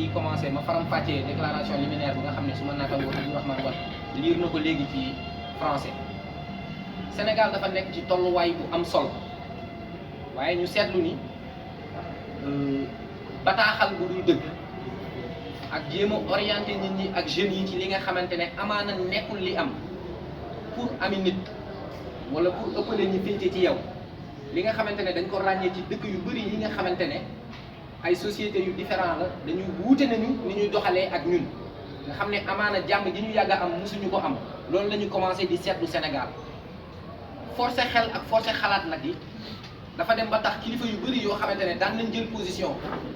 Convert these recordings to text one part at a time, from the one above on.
ciy commencé ma faram-fàccee déclaration liminaire bi nga xam ne su ma naataangoo Abdourahmane Wade liir na ko léegi ci français. Sénégal dafa nekk ci tolluwaay bu am solo waaye ñu seetlu ni bataaxal bu dul dëgg ak jéem a orienté nit ñi ak jeunes yi ci li nga xamante ne amaana nekkul li am pour ami nit wala pour ëppale ñi féete ci yow li nga xamante ne dañ ko ràññee ci dëkk yu bëri yi nga xamante ne ay sociétés yu différent la dañuy wuute nañu ni ñuy doxalee ak ñun nga xam ne amaana jàmm ji ñu yàgg a am mosuñu ko am loolu la ñu commencé di seetlu Sénégal forcé xel ak forcé xalaat nag yi dafa dem ba tax kilifa yu bëri yoo xamante ne daan nañ jël position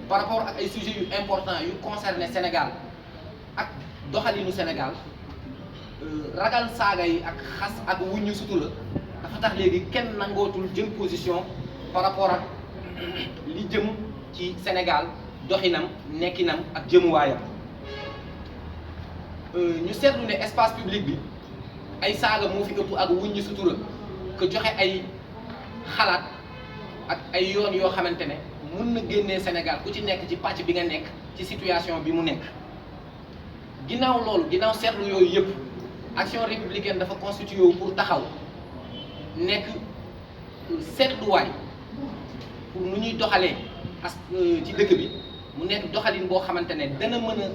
par rapport ak ay sujets yu important yu concerné Sénégal ak doxalinu Sénégal ragal saaga yi ak xas ak wuññu sutura dafa tax léegi kenn nangootul jël position par rapport ak li jëm ci Sénégal doxinam nekkinam ak jëmuwaayam ñu seetlu ne espace public bi ay saaga moo fi ëpp ak wuññu sutura que joxe ay xalaat ak ay yoon yoo xamante ne mun na génnee Sénégal ku ci nekk ci pàcc bi nga nekk ci situation bi mu nekk ginnaaw loolu ginnaaw seetlu yooyu yëpp action républicaine dafa constitué wu pour taxaw nekk seetluwaay pour nu ñuy doxalee ci dëkk bi mu nekk doxalin boo xamante ne dana mën a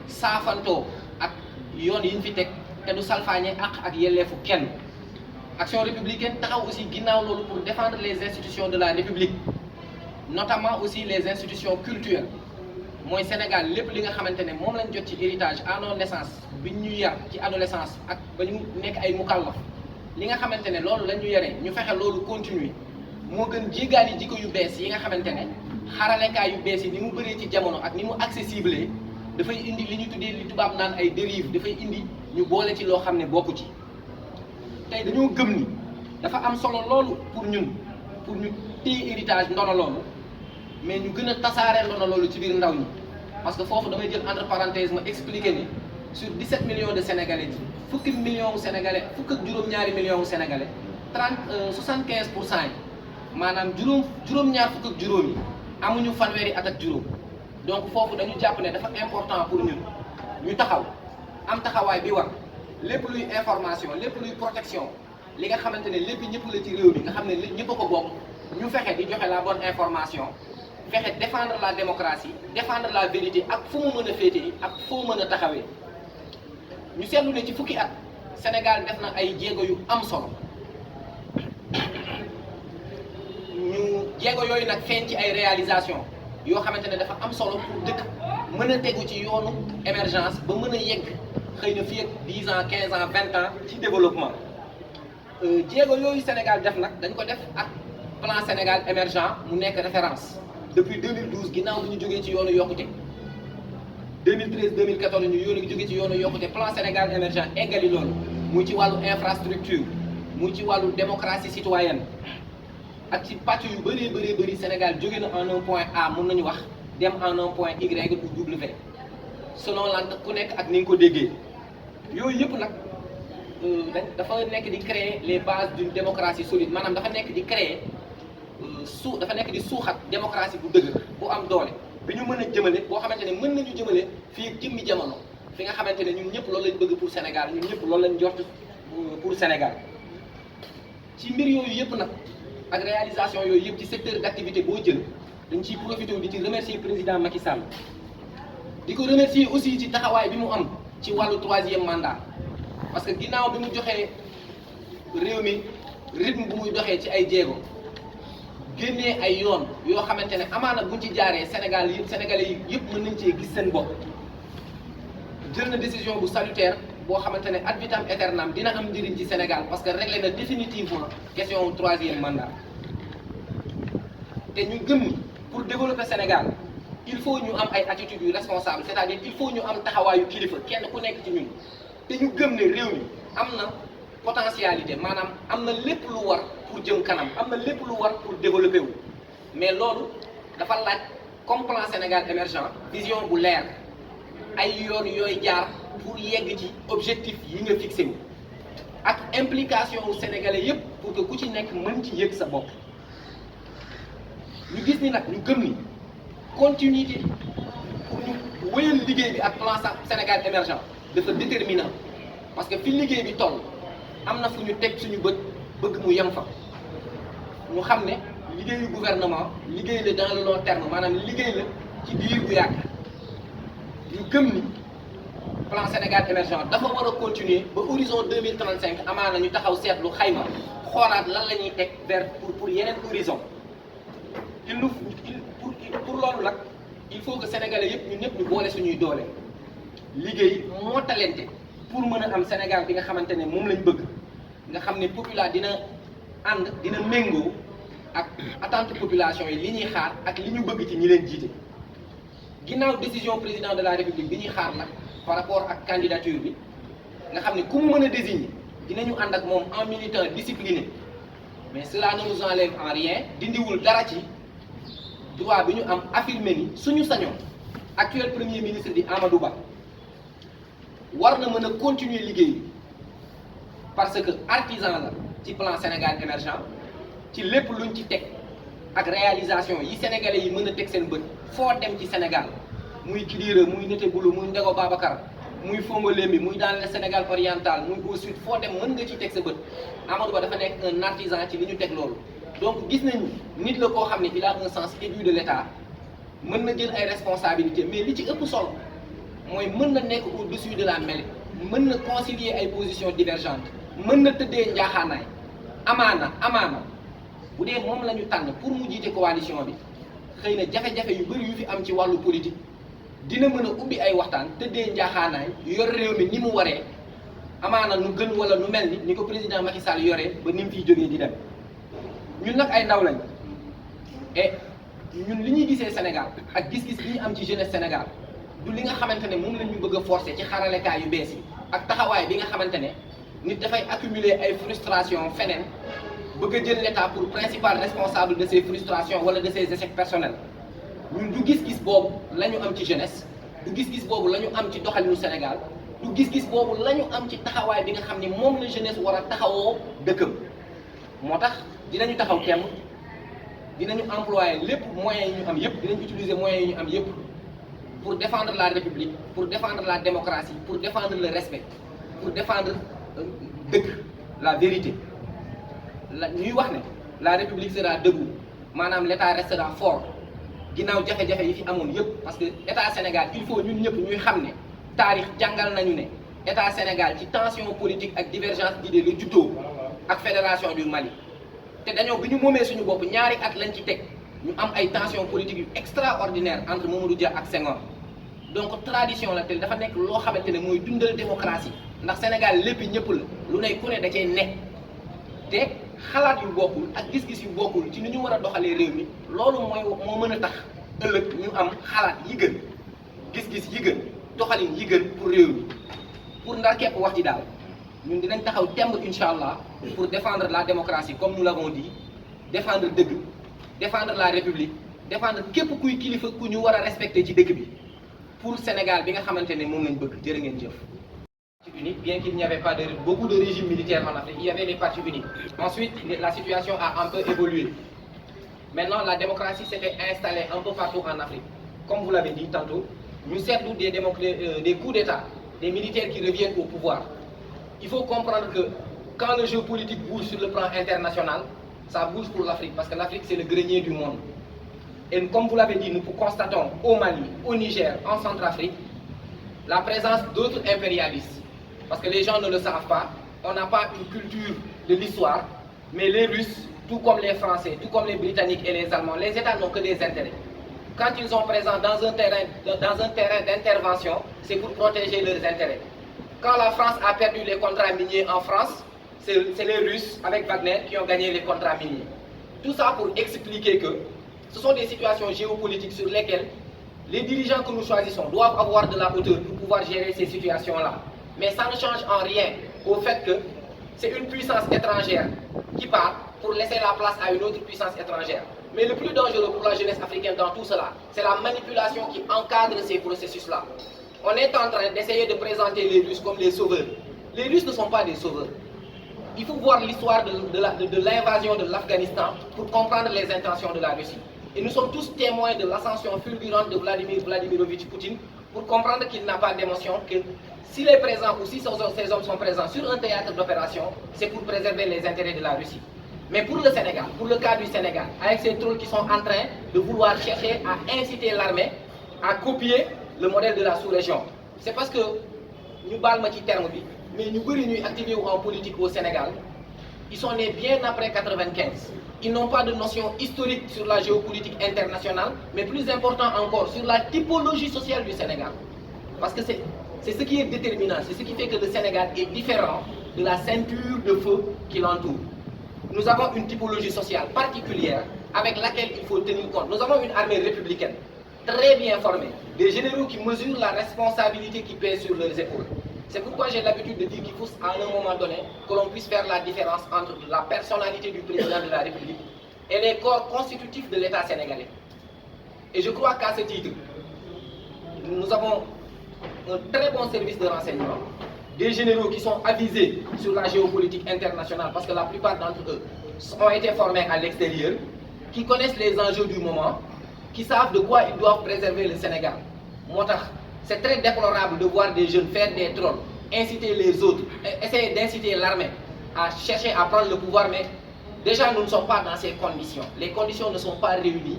saafantoo ak yoon yi ñu fi teg te du salfaañe ak yelleefu kenn action républicaine taxaw aussi ginnaaw loolu pour défendre les institutions de la République notamment aussi les institutions culturelles mooy Sénégal lépp li nga xamante ne moom lañ jot ci héritage à nos naissances bi ñu yar ci adolescence ak ba ñu nekk ay mukallaf li nga xamante ne loolu la ñu yaree ñu fexe loolu continuer moo gën jéggaani jikko yu bees yi nga xamante ne xaralekaay yu bees yi ni mu bëree ci jamono ak ni mu accessible dafay indi li ñu tuddee li tubaab naan ay dérive dafay indi ñu boole ci loo xam ne bokku ci tey dañoo gëm ni dafa am solo loolu pour ñu téye héritage ndono loolu mais ñu gën a tasaare ndono loolu ci biir ndaw ñi parce que foofu damay jël entre parenthèse ma expliquer ni sur 17 millions de sénégalais fukki millions wu sénégalais fukk ak juróom-ñaari millions wu sénégalais 75% yi maanaam juróom-ñaar fukk ak juróom yi amuñu fanweeri at ak juróom donc foofu dañu jàpp ne dafa important pour ñun ñu taxaw am taxawaay bi war lépp luy information lépp luy protection li nga xamante ne lépp ñëpp la ci réew mi nga xam ne ñëpp a ko bokk ñu fexe di joxe la bonne information fexe défendre la démocratie défendre la vérité ak fu mu mën a féetee ak foo mën a taxawee ñu seetlu ne ci fukki at Sénégal def na ay jéego yu am solo ñu jéego yooyu nag feeñ ci ay réalisation yoo xamante ne dafa am solo pour dëkk mën a tegu ci yoonu émergence ba mën a yegg xëy na fii ak 10 ans 15 ans 20 ans ci développement jéego yooyu Sénégal def nag dañ ko def ak plan Sénégal émergent mu nekk référence depuis 2012 ginnaaw bi ñu jógee ci yoonu yokkute 2013 2014 ñu jógee ci yoonu yokkute plan Sénégal émergent eggali loolu muy ci wàllu infrastructure muy ci wàllu démocratie citoyenne ak ci pàcc yu bëree bëri Sénégal jóge na en un point A mën nañu wax dem en un point Y ou W selon lan ku nekk ak ni nga ko déggee yooyu yëpp nag dafa nekk di créer les bases d'une démocratie solide maanaam dafa nekk di créer dafa nekk di suuxat démocratie bu dëgër bu am doole bi ñu mën a jëmale boo xamante ne mën nañu jëmale fii ak jëmmi jamono fi nga xamante ne ñun ñëpp loolu lañ bëgg pour Sénégal ñun ñëpp loolu lañ jort pour Sénégal ci mbir yooyu yëpp nag ak réalisation yooyu yëpp ci secteur d'activité boo jël dañ ciy profité di ci remercier président Macky Sall di ko remercier aussi ci taxawaay bi mu am ci wàllu 3e mandat parce que ginnaaw bi mu joxee réew mi rythme bu muy doxee ci ay jéego génnee ay yoon yoo xamante ne amaana buñ ci jaaree Sénégal yi Sénégalais yi yëpp mën nañ cee gis seen bopp jël na décision bu salutaire boo xamante ne ad vitam aeternam dina am njëriñ ci Sénégal parce que réglé na définitivement question 3e mandat te ñu gëm ni pour développer Sénégal il faut ñu am ay attitudes yu responsable c'est-à-dire il faut ñu am taxawaayu kilifa kenn ku nekk ci ñun te ñu gëm ne réew mi am na potentialité maanaam am na lépp lu war pour jëm kanam am na lépp lu war pour développer wu mais loolu dafa laaj comme plan Sénégal émergent vision bu leer ay yoon yooy jaar pour yegg ci objectif yi nga fixé wu ak implication wu sénégalais yépp pour que ku ci nekk mën ci yëg sa bopp ñu gis ni nag ñu gëm ni continuité pour ñu wéyal liggéey bi ak plan Sénégal émergent dafa déterminant parce que fi liggéey bi toll am na fu ñu teg suñu bët bëgg mu yem fa ñu xam ne liggéeyu gouvernement liggéey la dans le long terme maanaam liggéey la ci diir bu yàgg ñu gëm ni plan Sénégal émergent dafa war a continuer ba horizon 2035 amaana ñu taxaw seetlu xayma xoolaat lan la ñuy teg vers pour yeneen horizon pour loolu nag il faut que sénégalais yëpp ñun ñëpp ñu boole suñuy doole liggéey moo talente pour mën a am Sénégal bi nga xamante ne moom lañ bëgg nga xam ne population dina ànd dina méngoo ak attente population yi li ñuy xaar ak li ñu bëgg ci ñi leen jiite ginnaaw décision président de la république bi ñuy xaar nag par rapport ak candidature bi nga xam ne ku mu mën a désigner dinañu ànd ak moom en militant discipliné mais cela ne nous enlève en rien dindiwul dara ci droit bi ñu am affirmé ni suñu sañoon actuel premier ministre di Amadou Ba war na mën a continuer liggéey parce que artisan la ci plan Sénégal émergent ci lépp luñ ci teg ak réalisation yi sénégalais yi mën a teg seen bët foo dem ci Sénégal muy Kidira muy Netebulu muy Ndego Babacar muy Fongolembi muy dans le Sénégal oriental muy au sud foo dem mën nga ci teg sa bët Amadou Ba dafa nekk un artisan ci li ñu teg loolu donc gis nañu nit la koo xam ne il a un sens aigu de l'État mën na jël ay responsabilités mais li ci ëpp solo mooy mën na nekk au-dessus de la mêlée mën na concilier ay positions divergentes mën na tëddee njaaxaanaay amaana bu dee moom la ñu tànn pour mu jiite coalition bi xëy na jafe-jafe yu bëri yu fi am ci wàllu politique dina mën a ubbi ay waxtaan tëddee njaaxaanaay yor réew mi ni mu waree amaana nu gën wala nu mel ni ko président Macky Sall yoree ba ni mu fiy jógee di dem ñun nag ay ndaw lañ et ñun li ñuy gisee Sénégal ak gis-gis bi ñu am ci jeunesse Sénégal du li nga xamante ne moom la ñu bëgg a forcer ci xaralekaay yu bees yi ak taxawaay bi nga xamante ne nit dafay accumuler ay frustration feneen bëgg a jël l'État pour principal responsable de ces frustrations wala de ces échecs personnels ñun du gis-gis boobu la ñu am ci jeunesse du gis-gis boobu la ñu am ci doxalinu Sénégal du gis-gis boobu la ñu am ci taxawaay bi nga xam ni moom la jeunesse war a taxawoo dëkkam moo tax dinañu taxaw temm dinañu employer lépp moyens yi ñu am yëpp dinañ utiliser moyens yi ñu am yëpp pour défendre la République pour défendre la démocratie pour défendre le respect pour défendre dëgg la vérité la ñuy wax ne la République sera debout maanaam l'État restera fort ginnaaw jafe-jafe yi fi amoon yëpp parce que État Sénégal il faut ñun ñëpp ñuy xam ne taarix jàngal nañu ne État Sénégal ci tension politique ak divergence d'idées la juddoo ak fédération du Mali te dañoo bi ñu moomee suñu bopp ñaari at lañ ci teg ñu am ay tension politique yu extraordinaire entre Mamadou Dia ak Senghor donc tradition la te dafa nekk loo xamante ne mooy dundal démocratie ndax Sénégal lépp ñëpp la lu ne ku ne da cee nekk te xalaat yu bokkul ak gis-gis yu bokkul ci ni ñu war a doxalee réew mi loolu moo mën a tax ëllëg ñu am xalaat yi gën gis-gis yi gën doxalin yi gën pour réew mi pour ndar képp wax ji daal ñun dinañ taxaw temb incha allah pour défendre la démocratie comme nous l'avons dit défendre dëgg défendre la république défendre képp kuy kilifa ku ñu war a respecter ci dëkk bi pour Sénégal bi nga xamante ne moom lañ bëgg jërë ngeen jëf. Unique, bien qu'il n'y avait pas beaucoup de régimes militaires en Afrique, il y avait les partis uniques. Ensuite, la situation a un peu évolué. Maintenant, la démocratie s'était installée un peu partout en Afrique. Comme vous l'avez dit tantôt, nous servons des coups d'État, des militaires qui reviennent au pouvoir. Il faut comprendre que quand le jeu politique bouge sur le plan international, ça bouge pour l'Afrique, parce que l'Afrique c'est le grenier du monde. Et comme vous l'avez dit, nous constatons au Mali, au Niger, en Centrafrique, la présence d'autres impérialistes. Parce que les gens ne le savent pas, on n'a pas une culture de l'histoire, mais les Russes, tout comme les Français, tout comme les Britanniques et les Allemands, les États n'ont que des intérêts. Quand ils sont présents dans un terrain d'intervention, c'est pour protéger leurs intérêts. Quand la France a perdu les contrats miniers en France, c'est les Russes avec Wagner qui ont gagné les contrats miniers. Tout ça pour expliquer que ce sont des situations géopolitiques sur lesquelles les dirigeants que nous choisissons doivent avoir de la hauteur pour pouvoir gérer ces situations-là. Mais ça ne change en rien au fait que c'est une puissance étrangère qui part pour laisser la place à une autre puissance étrangère. Mais le plus dangereux pour la jeunesse africaine dans tout cela, c'est la manipulation qui encadre ces processus-là. On est en train d'essayer de présenter les Russes comme les sauveurs. Les Russes ne sont pas des sauveurs. Il faut voir l'histoire de l'invasion de l'Afghanistan pour comprendre les intentions de la Russie. Et nous sommes tous témoins de l'ascension fulgurante de Vladimir Vladimirovitch Poutine pour comprendre qu'il n'a pas d'émotion, que s'il est présent ou si ces hommes sont présents sur un théâtre d'opération, c'est pour préserver les intérêts de la Russie. Mais pour le Sénégal, pour le cas du Sénégal, avec ces trolls qui sont en train de vouloir chercher à inciter l'armée à copier le modèle de la sous-région, c'est parce que nous parlons de terme, mais nous sommes activés en politique au Sénégal. Ils sont nés bien après 1995. Ils n'ont pas de notion historique sur la géopolitique internationale, mais plus important encore, sur la typologie sociale du Sénégal. Parce que c'est ce qui est déterminant, c'est ce qui fait que le Sénégal est différent de la ceinture de feu qui l'entoure. Nous avons une typologie sociale particulière avec laquelle il faut tenir compte. Nous avons une armée républicaine très bien formée, des généraux qui mesurent la responsabilité qui pèse sur leurs épaules. C'est pourquoi j'ai l'habitude de dire qu'il faut à un moment donné que l'on puisse faire la différence entre la personnalité du président de la République et les corps constitutifs de l'État sénégalais. Et je crois qu'à ce titre, nous avons un très bon service de renseignement, des généraux qui sont avisés sur la géopolitique internationale parce que la plupart d'entre eux ont été formés à l'extérieur, qui connaissent les enjeux du moment, qui savent de quoi ils doivent préserver le Sénégal. C'est très déplorable de voir des jeunes faire des trolls, inciter les autres, essayer d'inciter l'armée à chercher à prendre le pouvoir, mais déjà nous ne sommes pas dans ces conditions. Les conditions ne sont pas réunies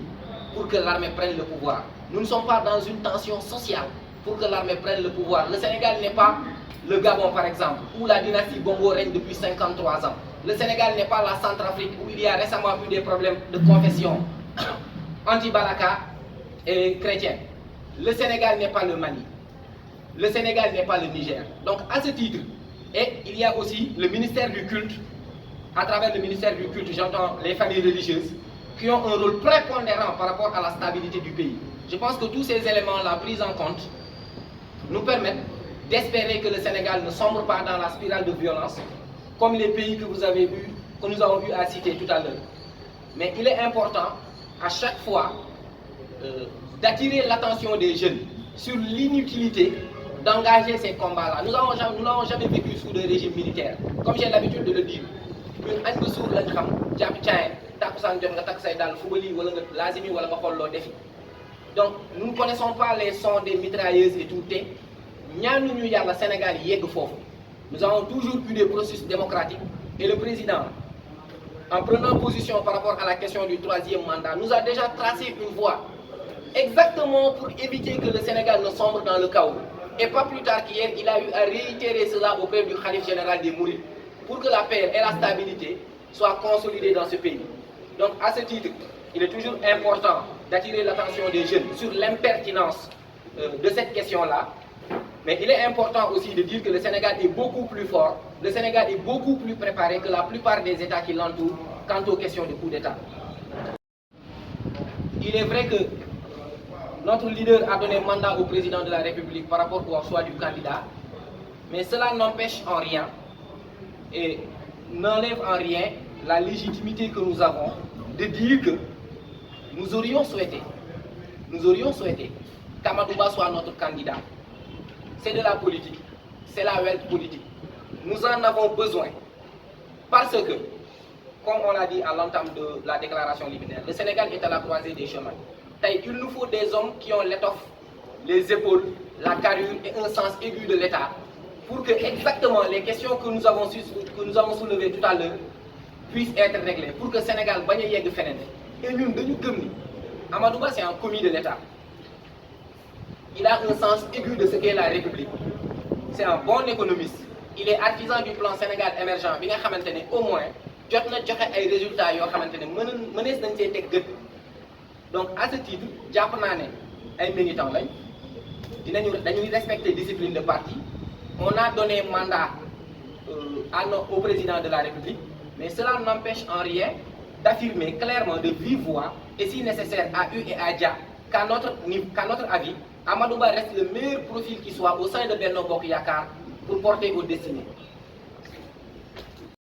pour que l'armée prenne le pouvoir. Nous ne sommes pas dans une tension sociale pour que l'armée prenne le pouvoir. Le Sénégal n'est pas le Gabon par exemple, où la dynastie Bongo règne depuis 53 ans. Le Sénégal n'est pas la Centrafrique, où il y a récemment eu des problèmes de confession anti-Balaka et chrétienne. Le Sénégal n'est pas le Mali. Le Sénégal n'est pas le Niger. Donc à ce titre, et il y a aussi le ministère du culte, à travers le ministère du culte, j'entends les familles religieuses, qui ont un rôle prépondérant par rapport à la stabilité du pays. Je pense que tous ces éléments-là pris en compte nous permettent d'espérer que le Sénégal ne sombre pas dans la spirale de violence, comme les pays que vous avez vu, que nous avons eu à citer tout à l'heure. Mais il est important, à chaque fois, d'attirer l'attention des jeunes sur l'inutilité d'engager ces combats-là. Nous n'avons jamais vécu sous des régimes militaires. Comme j'ai l'habitude de le dire, donc nous ne connaissons pas les sons des mitrailleuses et tout. Nous avons toujours eu des processus démocratiques et le président, en prenant position par rapport à la question du troisième mandat, nous a déjà tracé une voie exactement pour éviter que le Sénégal ne sombre dans le chaos. Et pas plus tard qu'hier, il a eu à réitérer cela auprès du Khalif général des Mourides pour que la paix et la stabilité soient consolidées dans ce pays. Donc à ce titre, il est toujours important d'attirer l'attention des jeunes sur l'impertinence de cette question-là. Mais il est important aussi de dire que le Sénégal est beaucoup plus fort, le Sénégal est beaucoup plus préparé que la plupart des États qui l'entourent quant aux questions de coup d'État. Il est vrai que notre leader a donné mandat au président de la République par rapport au choix du candidat, mais cela n'empêche en rien et n'enlève en rien la légitimité que nous avons de dire que nous aurions souhaité qu'Amadouba soit notre candidat. C'est de la politique, c'est la wealth politique. Nous en avons besoin parce que, comme on l'a dit à l'entame de la déclaration liminaire, le Sénégal est à la croisée des chemins. Il nous faut des hommes qui ont l'étoffe, les épaules, la carrure et un sens aigu de l'État pour que exactement les questions que nous avons soulevées tout à l'heure puissent être réglées, pour que le Sénégal bagne yegg fenen. Et nous, Amadouba, c'est un commis de l'État. Il a un sens aigu de ce qu'est la République. C'est un bon économiste. Il est artisan du plan Sénégal émergent. Au moins, il a des résultats qui donc à ce titre, les militants dañuy respecter la discipline de parti. On a donné mandat au président de la République, mais cela n'empêche en rien d'affirmer clairement de vive voix, et si nécessaire à U et à Dia, qu'à notre avis, Amadouba reste le meilleur profil qui soit au sein de Benno Bokk Yakaar pour porter aux destinées.